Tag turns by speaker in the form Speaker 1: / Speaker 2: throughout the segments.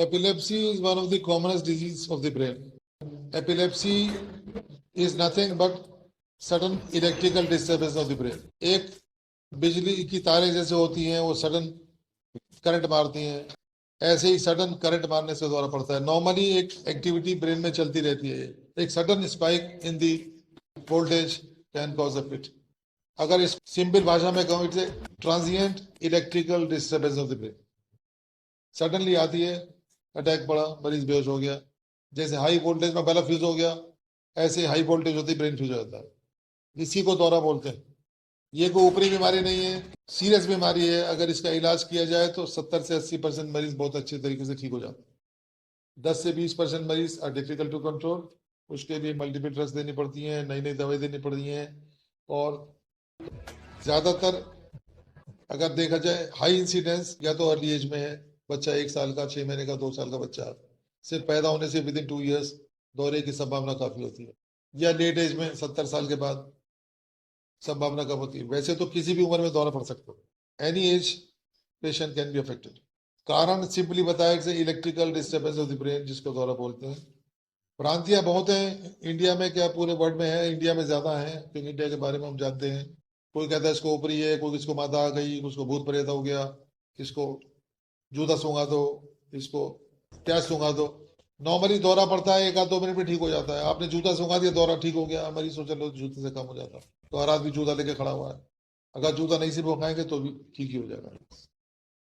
Speaker 1: Epilepsy is one of the commonest diseases of the brain. Epilepsy is nothing but sudden electrical disturbance of the brain. एक बिजली की तारें जैसे होती हैं वो सडन करंट मारती हैं, ऐसे ही सडन करंट मारने से द्वारा पड़ता है. नॉर्मली एक एक्टिविटी ब्रेन में चलती रहती है, एक sudden spike in the voltage can cause a fit. अगर इस सिंपल भाषा में कहूं, it's a transient electrical disturbance of the brain. Suddenly आती है, अटैक पड़ा, मरीज बेहोश हो गया. जैसे हाई वोल्टेज में बल्ब फ्यूज हो गया, ऐसे हाई वोल्टेज होती है ब्रेन फ्यूज हो जाता है. इसी को दौरा बोलते हैं. ये कोई ऊपरी बीमारी नहीं है, सीरियस बीमारी है. अगर इसका इलाज किया जाए तो 70 से 80% मरीज बहुत अच्छे तरीके से ठीक हो जाते हैं. 10 से 20% मरीज आर डिफिकल्ट टू कंट्रोल. उसके लिए मल्टीपल ड्रग्स देनी पड़ती हैं, नई नई दवाई देनी पड़ती हैं. और ज्यादातर अगर देखा जाए हाई इंसिडेंस या तो अर्ली एज में है. बच्चा 1 साल का, 6 महीने का, 2 साल का बच्चा सिर्फ पैदा होने से विद इन 2 ईयर्स दौरे की संभावना काफी होती है. या लेट एज में 70 साल के बाद संभावना कम होती है. वैसे तो किसी भी उम्र में दौरा पड़ सकता है. Any as patient can be affected. कारण सिंपली बताया कि electrical disturbance of the brain, जिसको दौरा बोलते हैं. भ्रांतियां बहुत हैं इंडिया में, क्या पूरे वर्ल्ड में है, इंडिया में ज्यादा है क्योंकि इंडिया के बारे में हम जानते हैं. कोई कहता है इसको ऊपरी है, कोई किसको माता आ गई, किसको भूत प्रेत हो गया, किसको जूता सूंघा दो, किसको क्या सूंघा दो. नॉर्मली दौरा पड़ता है, 1-2 मिनट में ठीक हो जाता है. आपने जूता सूंघा दिया, दौरा ठीक हो गया, मरीज सोचा लो जूते से कम हो जाता. तो हर आदमी जूता लेके खड़ा हुआ है. अगर जूता नहीं से भोंकाएंगे तो भी ठीक ही हो जाएगा.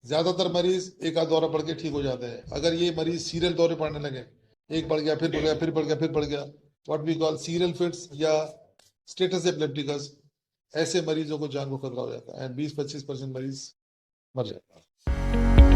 Speaker 1: ज्यादातर मरीज 1-आध दौरा पड़ के ठीक हो जाते हैं. अगर ये मरीज सीरियल दौरे पड़ने लगे, एक पड़ गया, फिर पड़ गया, फिर पड़ गया, फिर पड़ गया, what we call serial fits या स्टेटस एपिलेप्टिकस, ऐसे मरीजों को जान को खतरा हो जाता है. एंड 20-25% मरीज मर जाता है.